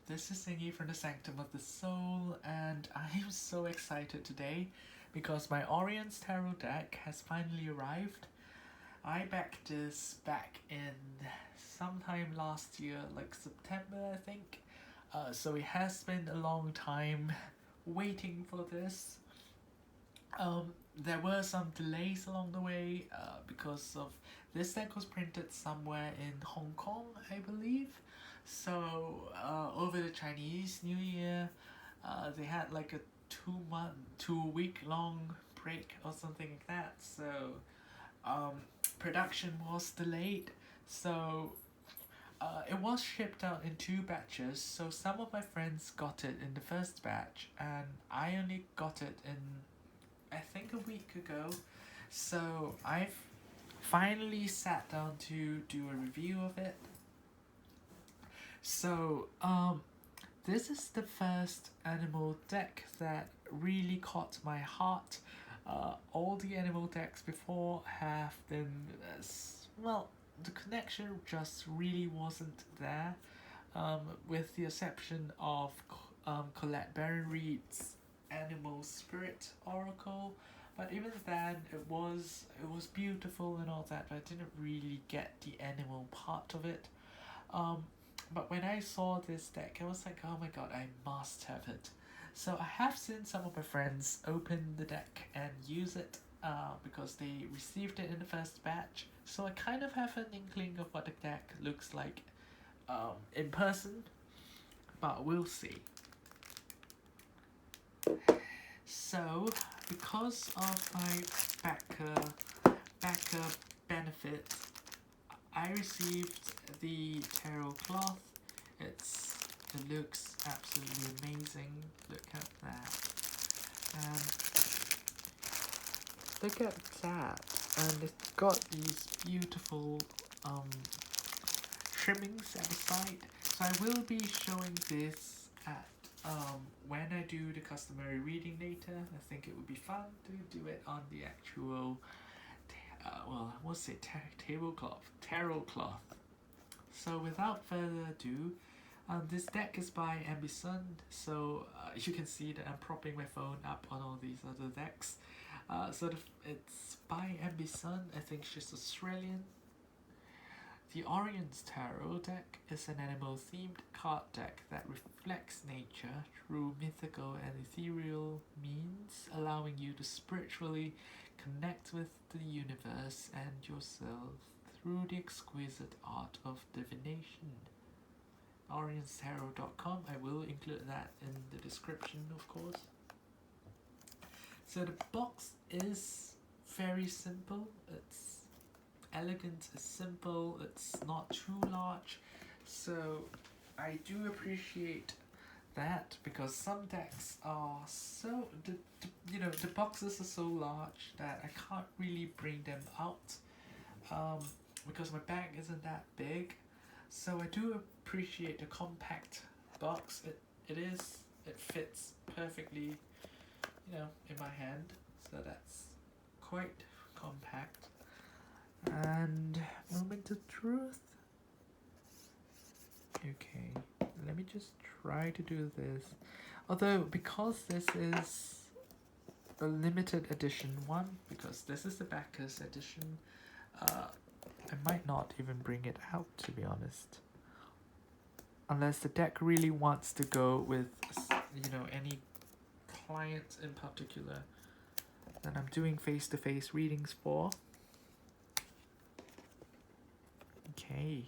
this is Singy from the Sanctum of the Soul, and I am so excited today because my Oriens Tarot deck has finally arrived. I backed this back in sometime last year, like September I think, so it has been a long time waiting for this. There were some delays along the way because of this deck was printed somewhere in Hong Kong, I believe. So over the Chinese New Year, they had like a 2 week long break or something like that. So production was delayed. So it was shipped out in 2 batches. So some of my friends got it in the first batch, and I only got it in I think a week ago. So I've finally sat down to do a review of it. So this is the first animal deck that really caught my heart. All the animal decks before have been well, the connection just really wasn't there, with the exception of Colette Baron-Reid's Animal Spirit Oracle, but even then it was beautiful and all that, but I didn't really get the animal part of it. But when I saw this deck, I was like, oh my god, I must have it. So I have seen some of my friends open the deck and use it because they received it in the first batch. So I kind of have an inkling of what the deck looks like in person, but we'll see. So, because of my backer benefit, I received the tarot cloth. It looks absolutely amazing. Look at that. And look at that. And it's got these beautiful trimmings at the side. So I will be showing this at when I do the customary reading later. I think it would be fun to do it on the actual tarot cloth. So without further ado, this deck is by Ambison. So you can see that I'm propping my phone up on all these other decks. It's by Ambison. I think she's Australian. The Oriens Tarot deck is an animal-themed card deck that reflects nature through mythical and ethereal means, allowing you to spiritually connect with the universe and yourself through the exquisite art of divination. OriensTarot.com, I will include that in the description, of course. So the box is very simple. It's elegant, it's simple, it's not too large, so I do appreciate that, because some decks are so the boxes are so large that I can't really bring them out because my bag isn't that big. So I do appreciate the compact box. It fits perfectly in my hand, so that's quite compact. And moment of truth. Okay, let me just try to do this. Although, because this is a limited edition one, because this is the backers edition, I might not even bring it out, to be honest. Unless the deck really wants to go with, any client in particular that I'm doing face-to-face readings for. Okay,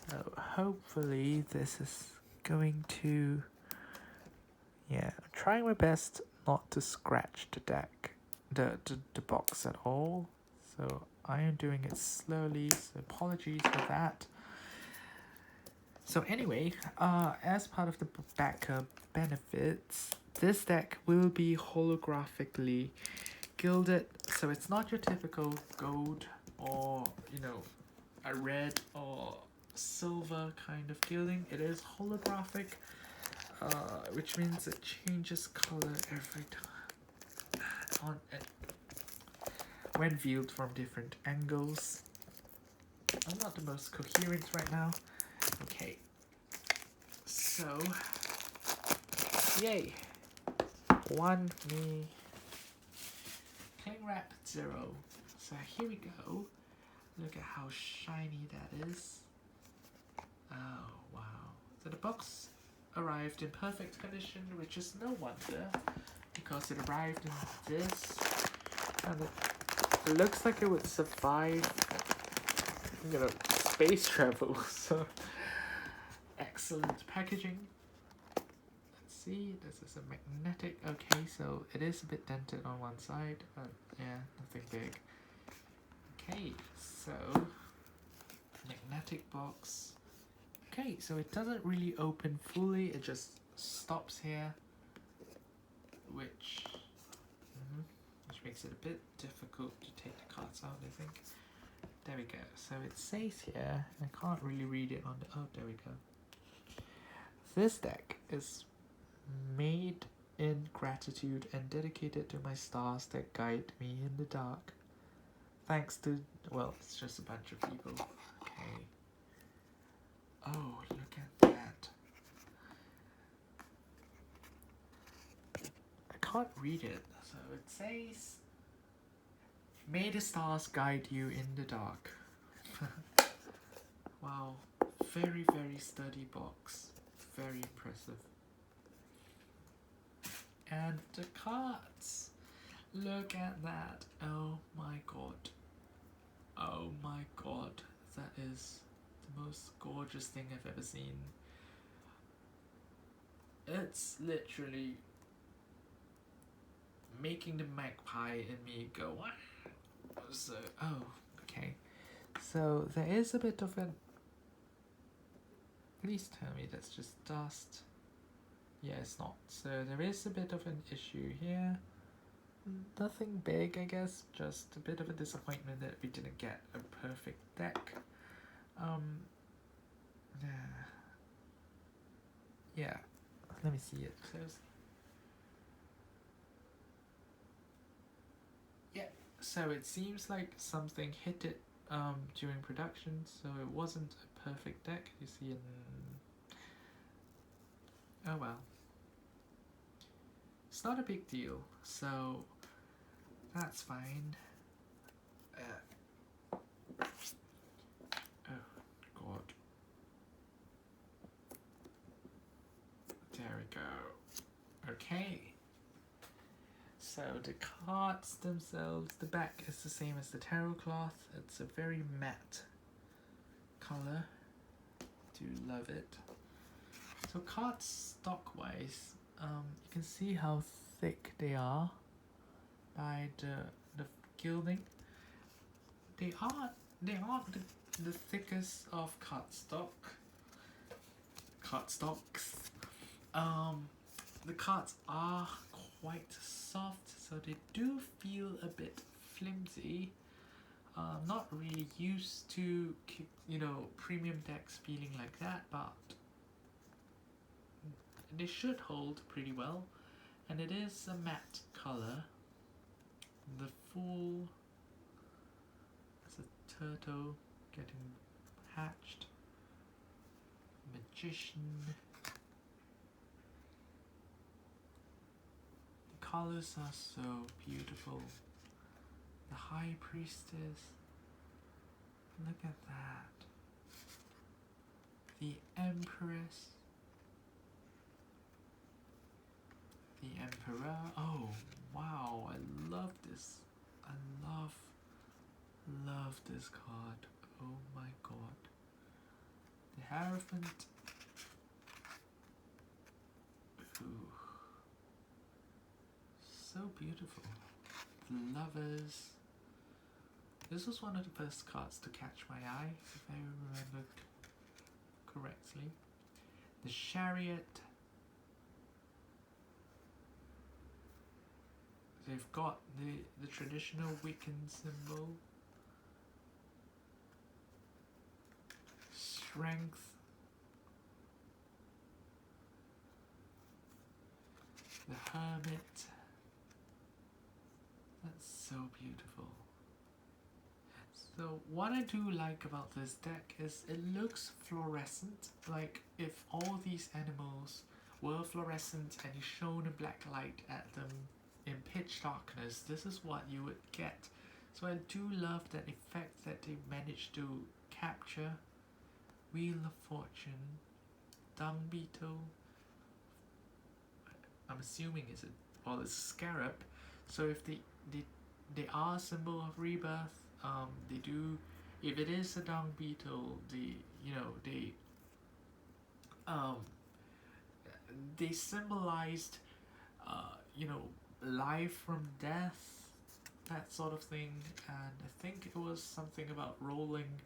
so hopefully this is going to, I'm trying my best not to scratch the deck, the box at all, so I am doing it slowly, so apologies for that. So anyway, as part of the backer benefits, this deck will be holographically gilded, so it's not your typical gold or a red or silver kind of gilding. It is holographic, which means it changes color every time when viewed from different angles. I'm not the most coherent right now. Okay, So, yay! Won me Cling Wrap 0. So here we go. Look at how shiny that is. Oh, wow. So the box arrived in perfect condition, which is no wonder, because it arrived in this, and it looks like it would survive, you know, space travel, so excellent packaging. Let's see, this is a magnetic, okay, so it is a bit dented on one side, but yeah, nothing big. Okay, so magnetic box. Okay, so it doesn't really open fully, it just stops here, which makes it a bit difficult to take the cards out, I think. There we go. So it says here, I can't really read it on the, oh, there we go. This deck is made in gratitude and dedicated to my stars that guide me in the dark. Thanks to, well, it's just a bunch of people. Okay. Oh, look at that. I can't read it. So it says, may the stars guide you in the dark. Wow. Very, very sturdy box. Very impressive. And the cards. Look at that. Oh my god. Oh my god. That is the most gorgeous thing I've ever seen. It's literally making the magpie in me go, what? So, oh, okay. So there is a bit of an, please tell me that's just dust. Yeah, it's not. So there is a bit of an issue here. Nothing big, I guess, just a bit of a disappointment that we didn't get a perfect deck. Yeah, let me see it close. Yeah, so it seems like something hit it during production, so it wasn't a perfect deck. You see it in... oh well. It's not a big deal, so that's fine. Oh god. There we go. Okay. So the cards themselves, the back is the same as the tarot cloth. It's a very matte color. Do love it. So cards stock wise, you can see how thick they are by the gilding. They aren't the thickest of cardstocks. The cards are quite soft, so they do feel a bit flimsy. Not really used to, you know, premium decks feeling like that, but they should hold pretty well. And it is a matte color. The Fool, it's a turtle getting hatched. Magician. The colors are so beautiful. The High Priestess. Look at that. The Empress. The Emperor. Oh wow, I love this. I love this card. Oh my god. The Hierophant. Ooh. So beautiful. The Lovers. This was one of the first cards to catch my eye, if I remember correctly. The Chariot. They've got the traditional Wiccan symbol. Strength. The Hermit. That's so beautiful. So So what I do like about this deck is it looks fluorescent, like if all these animals were fluorescent and you shone a black light at them in pitch darkness, this is what you would get. So I do love that effect that they managed to capture. Wheel of Fortune, Dung Beetle, I'm assuming it's it's a scarab. So if they are a symbol of rebirth, they do, if it is a dung beetle, um they symbolized life from death, that sort of thing. And I think it was something about rolling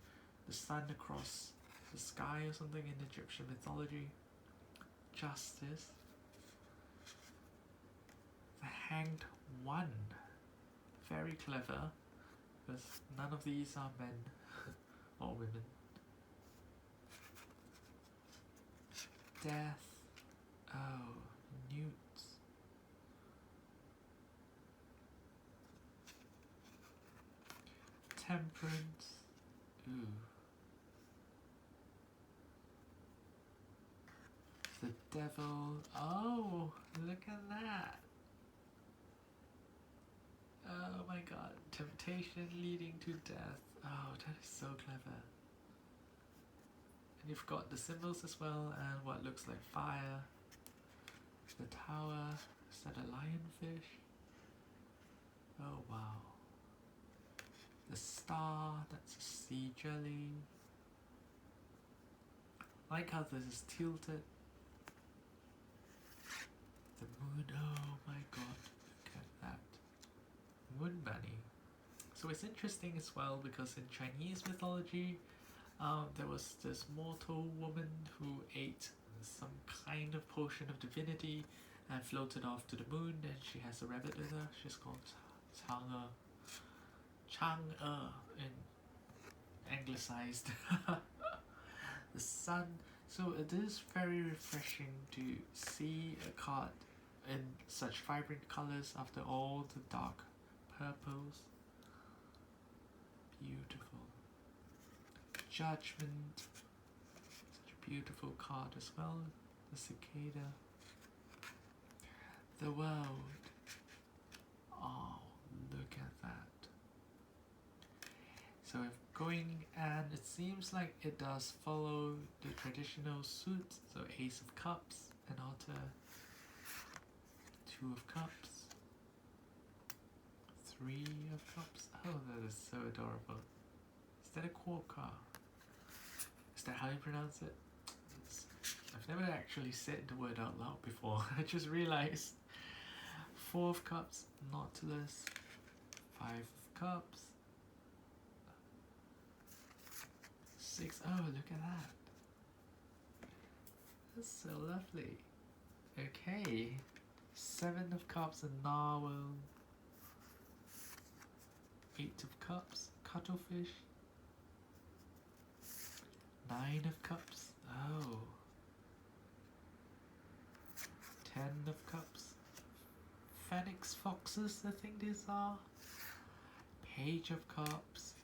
the sun across the sky or something in Egyptian mythology. Justice. The Hanged One. Very clever, because none of these are men or women. Death. Oh, newts. Temperance. Ooh. The devil. Oh, look at that. Oh my god. Temptation leading to death. Oh, that is so clever. And you've got the symbols as well, and what looks like fire. The tower. Is that a lionfish? Oh wow. The star. That's a sea jelly. I like how this is tilted. The moon. Oh my god. Look at that. Moon bunny. So it's interesting as well because in Chinese mythology, there was this mortal woman who ate some kind of potion of divinity and floated off to the moon, and she has a rabbit with her. She's called Chang'e in anglicized. The sun. So it is very refreshing to see a card in such vibrant colors after all the dark purples. Beautiful. Judgment. Such a beautiful card as well. The cicada. The world. Oh, look at that. So if going, and it seems like it does follow the traditional suit. So Ace of Cups, an otter. Two of Cups. Three of Cups. Oh, that is so adorable. Is that a quokka? Is that how you pronounce it? I've never actually said the word out loud before. I just realized. Four of Cups, Nautilus. Five of Cups. Six. Oh, look at that. That's so lovely. Okay. Seven of Cups, a narwhal. Eight of Cups, cuttlefish. Nine of Cups. Oh. 10 of Cups. Phoenix foxes, I think these are. Page of Cups.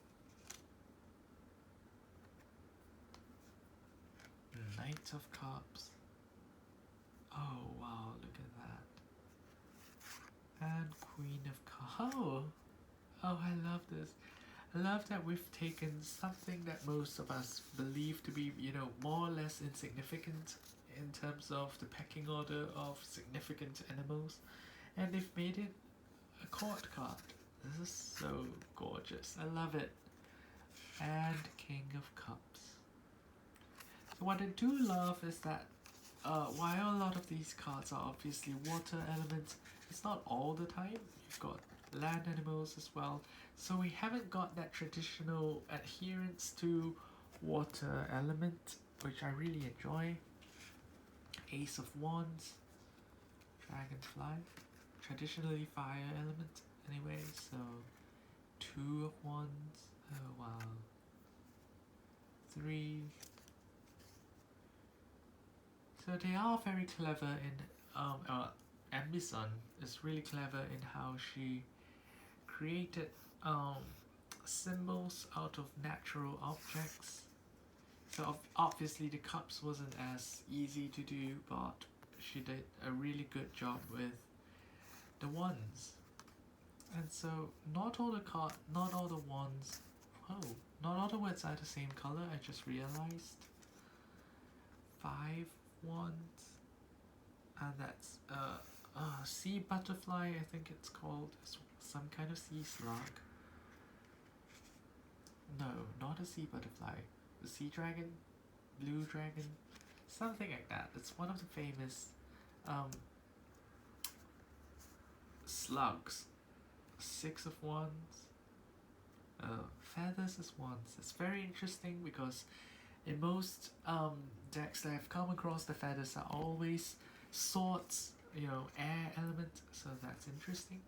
Knight of Cups. Oh wow, look at that. And Queen of Cups. Oh, I love this. I love that we've taken something that most of us believe to be, more or less insignificant in terms of the pecking order of significant animals, and they've made it a court card. This is so gorgeous. I love it. And King of Cups. So what I do love is that while a lot of these cards are obviously water elements, it's not all the time. You've got land animals as well. So we haven't got that traditional adherence to water element, which I really enjoy. Ace of Wands, Dragonfly, traditionally fire element anyway, so Two of Wands, oh wow. Three. So they are very clever in, Amazon is really clever in how she created symbols out of natural objects. So obviously the cups wasn't as easy to do, but she did a really good job with the wands. And so not all the wands, oh, not all the words are the same color, I just realized. 5 wands, and that's sea butterfly, I think it's called, some kind of sea slug. No, not a sea butterfly. The sea dragon, blue dragon, something like that. It's one of the famous slugs. 6 of wands. Feathers is wands. It's very interesting because in most decks that I've come across, the feathers are always swords, air element, so that's interesting.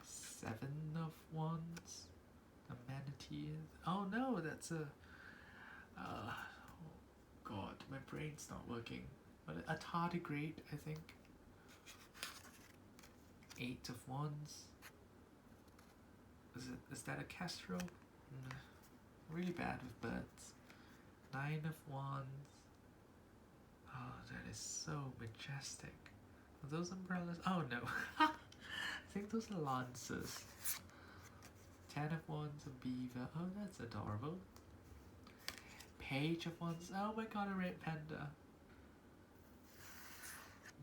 7 of wands. A manatee. Oh no, that's a oh god, my brain's not working. But a tardigrade, I think. 8 of wands. Is that a kestrel? Really bad with birds. 9 of wands. Oh, that is so majestic. Are those umbrellas? Oh no. I think those are lances. 10 of wands, a beaver. Oh, that's adorable. Page of wands. Oh my god, a red panda.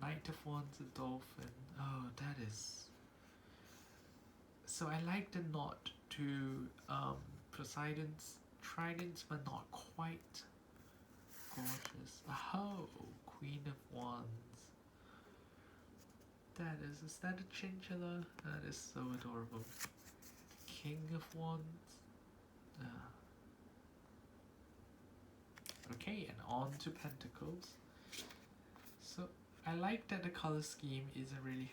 Knight of wands, a dolphin. Oh, that is... So I like the nod to Poseidon's tridents, but not quite gorgeous. Oh, Queen of wands. Is that a chinchilla? That is so adorable. King of wands. Okay, and on to pentacles. So I like that the color scheme isn't really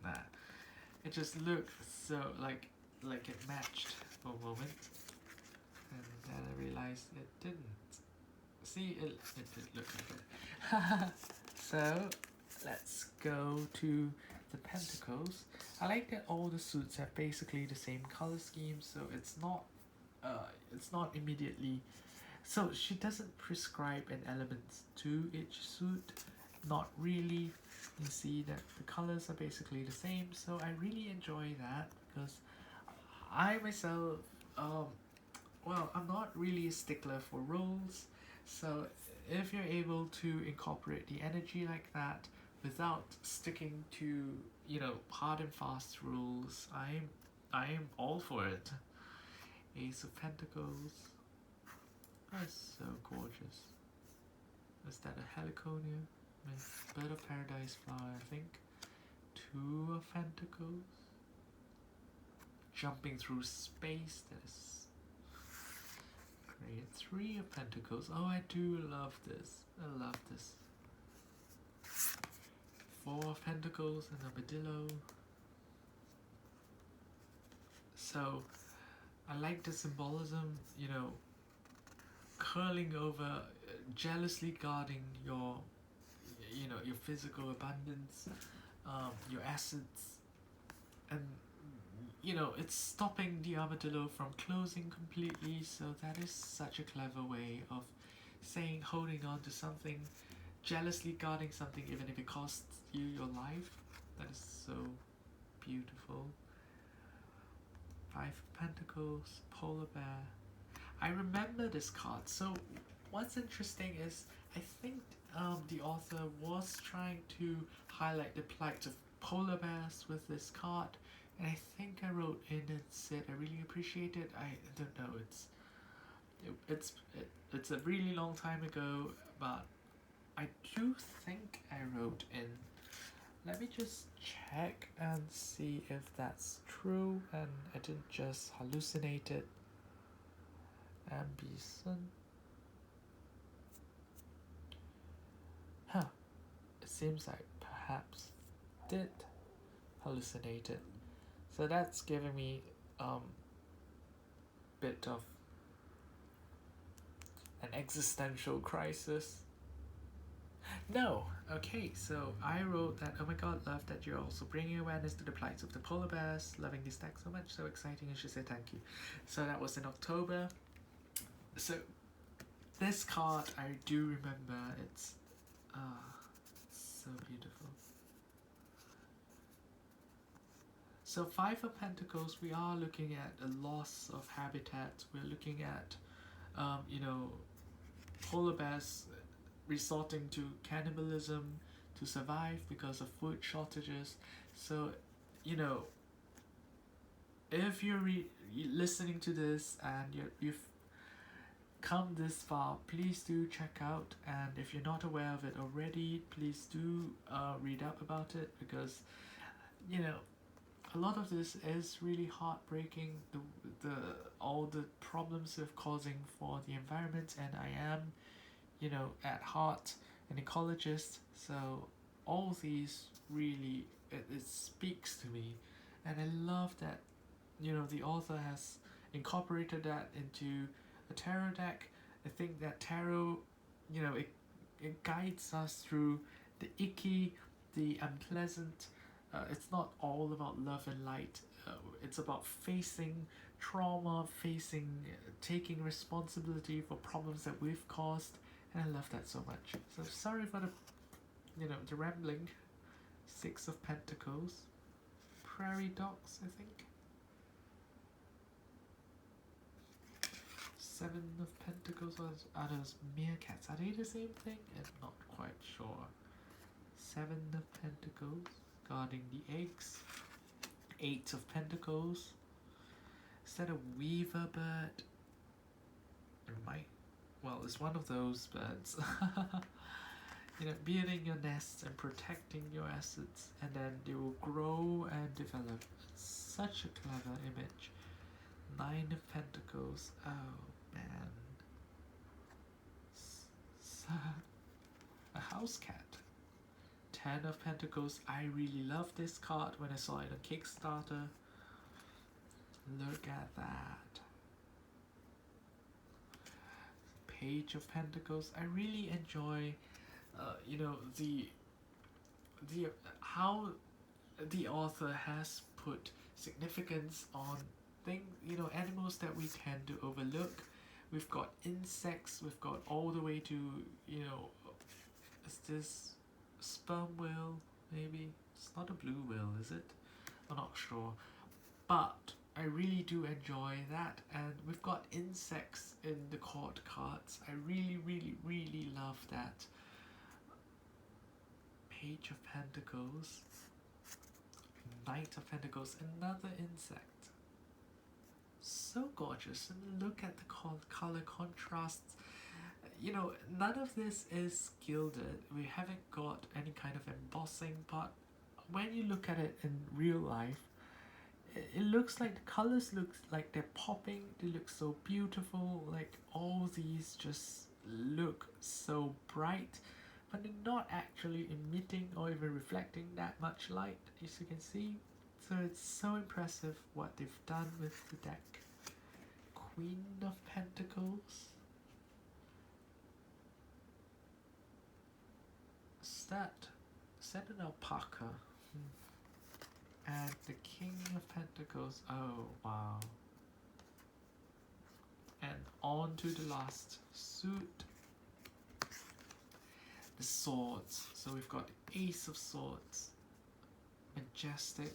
nah. It just looked so like it matched for a moment, and then I realized it didn't. See, it did look like it. So let's go to the pentacles. I like that all the suits have basically the same color scheme, so it's not immediately, so she doesn't prescribe an element to each suit, not really. You see that the colors are basically the same, so I really enjoy that because I myself, well, I'm not really a stickler for roles, so if you're able to incorporate the energy like that without sticking to, hard and fast rules, I am all for it. Ace of Pentacles. That's so gorgeous. Is that a heliconia? Bird of Paradise flower, I think. 2 of Pentacles. Jumping through space, that is great. 3 of Pentacles. Oh, I do love this. I love this. 4 of Pentacles and armadillo. So I like the symbolism, curling over, jealously guarding your physical abundance, your assets, and it's stopping the armadillo from closing completely. So that is such a clever way of saying holding on to something, jealously guarding something even if it costs you your life. That is so beautiful. 5 of Pentacles, polar bear. I remember this card. So what's interesting is I think the author was trying to highlight the plight of polar bears with this card, and I think I wrote in and said I really appreciate it. I don't know, it's a really long time ago, but I do think I wrote in. Let me just check and see if that's true and I didn't just hallucinate it. Ambition. It seems like perhaps did hallucinate it. So that's giving me bit of an existential crisis. No. Okay, so I wrote that, oh my god, love that you're also bringing awareness to the plights of the polar bears. Loving this deck so much, so exciting, and she said thank you. So that was in October. So this card, I do remember. It's so beautiful. So Five of Pentacles, we are looking at a loss of habitat. We're looking at, you know, polar bears resorting to cannibalism to survive because of food shortages. So, you know, if you're listening to this and you've come this far, please do check out. And if you're not aware of it already, please do read up about it, because, you know, a lot of this is really heartbreaking. The all the problems we're causing for the environment, and I am, you know, at heart an ecologist, so all these really, it speaks to me, and I love that, you know, the author has incorporated that into a tarot deck. I think that tarot, you know, it guides us through the icky, the unpleasant. It's not all about love and light. It's about facing trauma, facing, taking responsibility for problems that we've caused, and I love that so much. So sorry for the, you know, the rambling. Six of Pentacles, prairie dogs, I think. Seven of Pentacles, are those meerkats? Are they the same thing? I'm not quite sure. Seven of Pentacles, guarding the eggs. Eight of Pentacles. Is that a weaver bird? It might. Well, it's one of those birds. You know, building your nests and protecting your assets, and then they will grow and develop. Such a clever image. Nine of Pentacles. Oh man. A house cat. Ten of Pentacles. I really love this card when I saw it on Kickstarter. Look at that. Page of Pentacles. I really enjoy, you know, the how the author has put significance on things, you know, animals that we tend to overlook. We've got insects. We've got all the way to, you know, is this sperm whale? Maybe it's not a blue whale, is it? I'm not sure, but I really do enjoy that. And we've got insects in the court cards. I really, really, really love that. Page of Pentacles, Knight of Pentacles, another insect. So gorgeous. And look at the color contrasts. You know, none of this is gilded. We haven't got any kind of embossing, but when you look at it in real life, it looks like the colors look like they're popping. They look so beautiful. Like all these just look so bright, but they're not actually emitting or even reflecting that much light, as you can see. So it's so impressive what they've done with the deck. Queen of Pentacles. Is that an alpaca? And the King of Pentacles. Oh wow. And on to the last suit. The swords. So we've got Ace of Swords, majestic,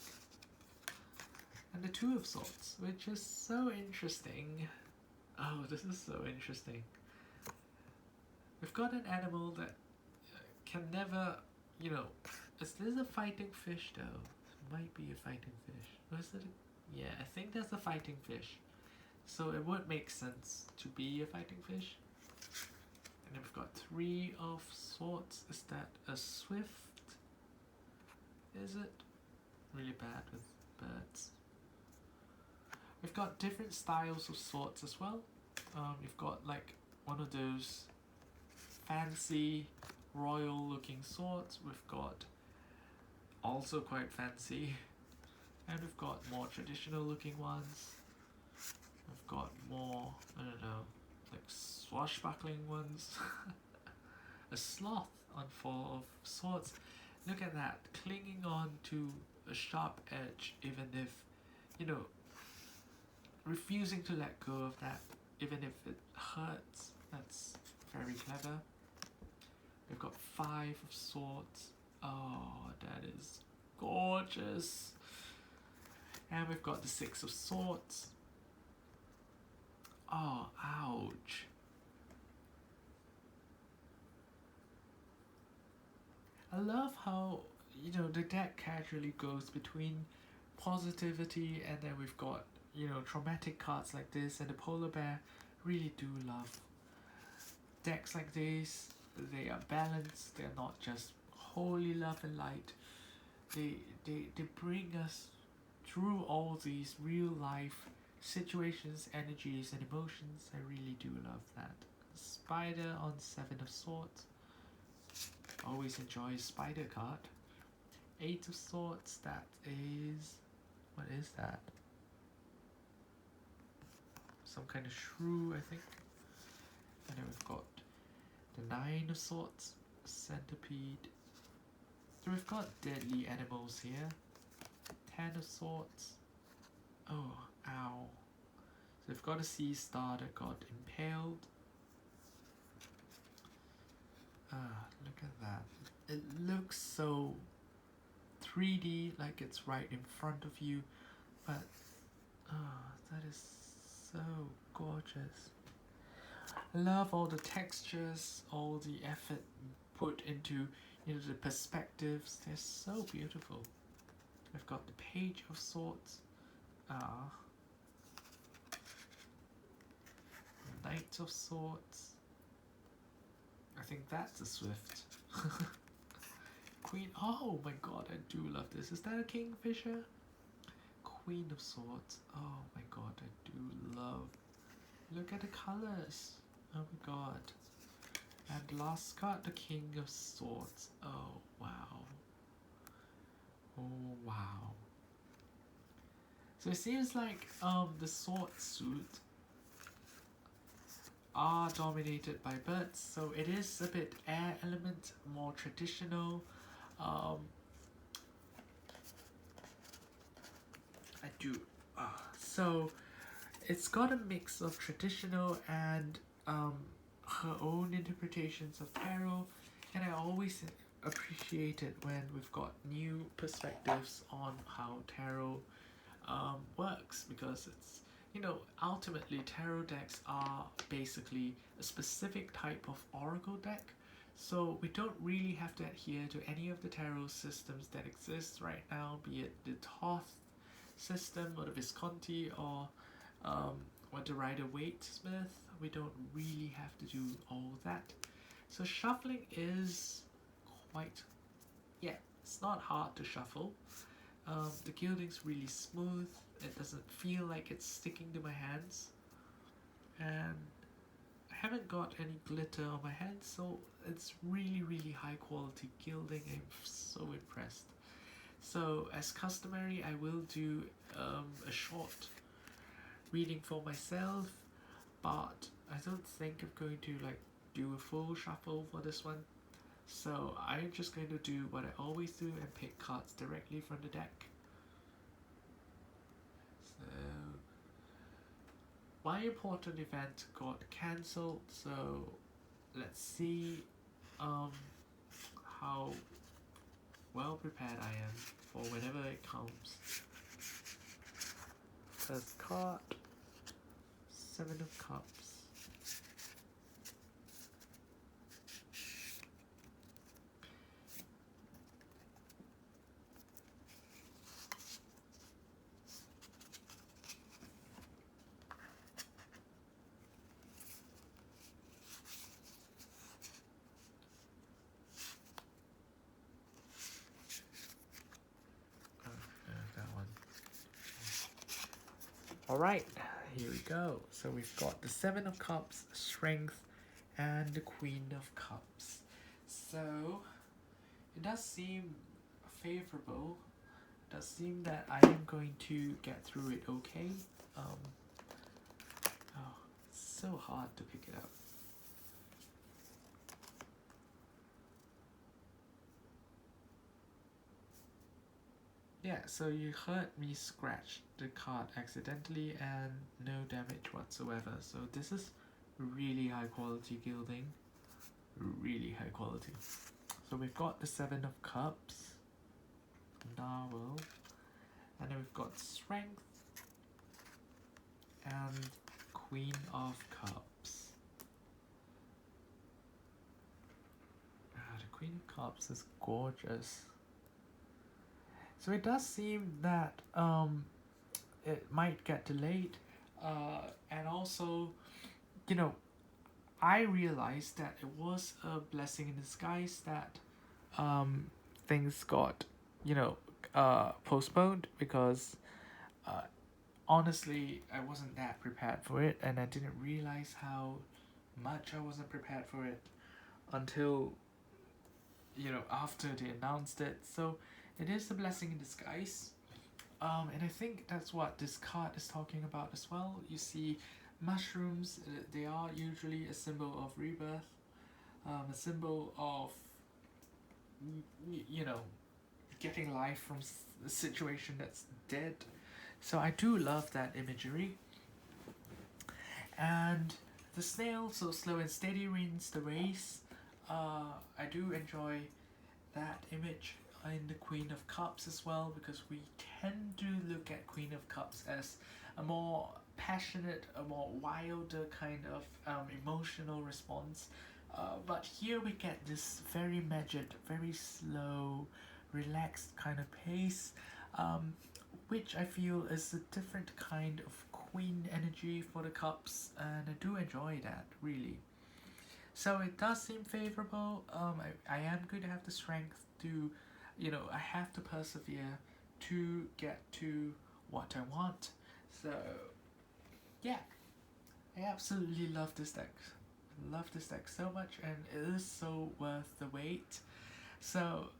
and the Two of Swords, which is so interesting. Oh, this is so interesting. We've got an animal that can never, you know, is this a fighting fish though? It might be a fighting fish. Or is it yeah, I think that's a fighting fish. So it would make sense to be a fighting fish. And then we've got Three of Swords. Is that a swift? Is it? Really bad with birds. We've got different styles of swords as well. We've got like one of those fancy royal looking swords. We've got also quite fancy, and we've got more traditional looking ones. We've got more, I don't know, like swashbuckling ones. A sloth. on Four of Swords. Look at that, clinging on to a sharp edge, even if, you know, refusing to let go of that, even if it hurts. That's very clever. We've got Five of Swords. Oh, that is gorgeous. And we've got the Six of Swords. Oh, ouch. I love how, you know, the deck casually goes between positivity, and then we've got, you know, traumatic cards like this, and the polar bear. Really do love decks like this. They are balanced. They're not just wholly love and light. They bring us through all these real life situations, energies, and emotions. I really do love that. Spider on Seven of Swords. Always enjoy Spider card. Eight of Swords. That is, what is that? Some kind of shrew, I think. And then we've got the Nine of Swords, Centipede. So we've got deadly animals here. Ten of Swords. Oh, ow. So we've got a sea star that got impaled. Look at that. It looks so 3D, like it's right in front of you, but that is so gorgeous. I love all the textures, all the effort put into, you know, the perspectives. They're so beautiful. I've got the Page of Swords. Knight of Swords. I think that's a Swift. Queen. Oh my god, I do love this. Is that a Kingfisher? Queen of Swords. Oh my god, I do love. Look at the colors. Oh my god. And last card, the King of Swords. Oh wow. Oh wow. So it seems like the sword suit are dominated by birds, so it is a bit air element, more traditional. I do. So it's got a mix of traditional and her own interpretations of tarot, and I always appreciate it when we've got new perspectives on how tarot works, because it's, you know, ultimately tarot decks are basically a specific type of oracle deck, so we don't really have to adhere to any of the tarot systems that exist right now, be it the Thoth system or the Visconti or the Rider-Waite-Smith. We don't really have to do all that. So shuffling is quite, yeah, it's not hard to shuffle. The gilding's really smooth. It doesn't feel like it's sticking to my hands, and I haven't got any glitter on my hands, so it's really high quality gilding. I'm so impressed. So as customary, I will do a short reading for myself, but I don't think I'm going to like do a full shuffle for this one. So I'm just going to do what I always do and pick cards directly from the deck. So my important event got cancelled, so let's see how well prepared I am for whenever it comes. First card, Seven of Cups. Alright, here we go. So we've got the Seven of Cups, Strength, and the Queen of Cups. So it does seem favorable. It does seem that I am going to get through it okay. It's so hard to pick it up. yeah, so you heard me scratch the card accidentally and no damage whatsoever. So this is really high quality gilding. Really high quality. So we've got the Seven of Cups, Narwhal, and then we've got Strength and Queen of Cups. The Queen of Cups is gorgeous. So it does seem that it might get delayed, and also, you know, I realized that it was a blessing in disguise that things got, you know, postponed because honestly I wasn't that prepared for it, and I didn't realize how much I wasn't prepared for it until, you know, after they announced it. So it is a blessing in disguise. And I think that's what this card is talking about as well. You see, mushrooms, they are usually a symbol of rebirth, a symbol of, you know, getting life from a situation that's dead. So I do love that imagery. And the snail, so slow and steady wins the race. I do enjoy that image in the Queen of Cups as well, because we tend to look at Queen of Cups as a more passionate, a more wilder kind of emotional response. But here we get this very measured, very slow, relaxed kind of pace, which I feel is a different kind of queen energy for the cups, and I do enjoy that, really. So it does seem favorable. I am going to have the strength to, you know, I have to persevere to get to what I want. So, yeah, I absolutely love this deck. Love this deck so much, and it is so worth the wait. So,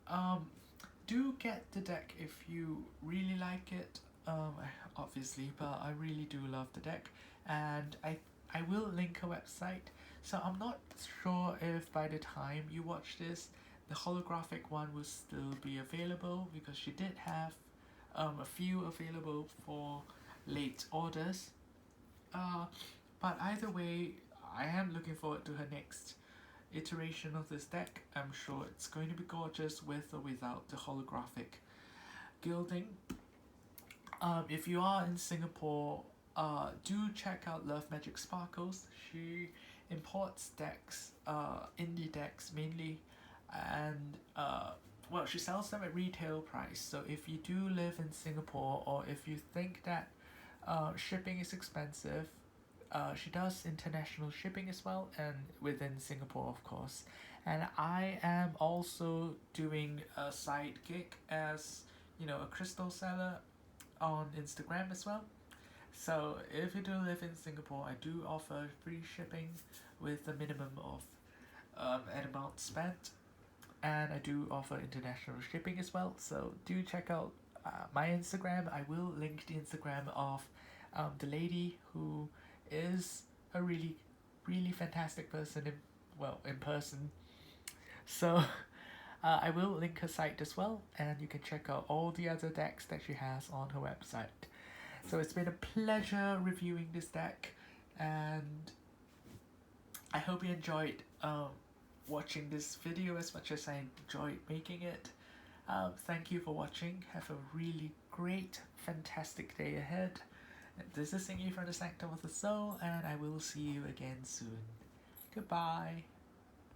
do get the deck if you really like it. Obviously, but I really do love the deck, and I will link a website. So I'm not sure if by the time you watch this, the holographic one will still be available, because she did have a few available for late orders. But either way, I am looking forward to her next iteration of this deck. I'm sure it's going to be gorgeous with or without the holographic gilding. If you are in Singapore, do check out Love Magic Sparkles. She imports decks, indie decks mainly, and well, she sells them at retail price. So if you do live in Singapore, or if you think that shipping is expensive, she does international shipping as well, and within Singapore, of course. And I am also doing a side gig as, you know, a crystal seller on Instagram as well. So if you do live in Singapore, I do offer free shipping with a minimum of an amount spent, and I do offer international shipping as well. So do check out my Instagram. I will link the Instagram of the lady who is a really, really fantastic person in person. So I will link her site as well, and you can check out all the other decks that she has on her website. So it's been a pleasure reviewing this deck, and I hope you enjoyed watching this video as much as I enjoyed making it. Thank you for watching. Have a really great, fantastic day ahead. This is Singy from the Sanctum of the Soul, and I will see you again soon. Goodbye.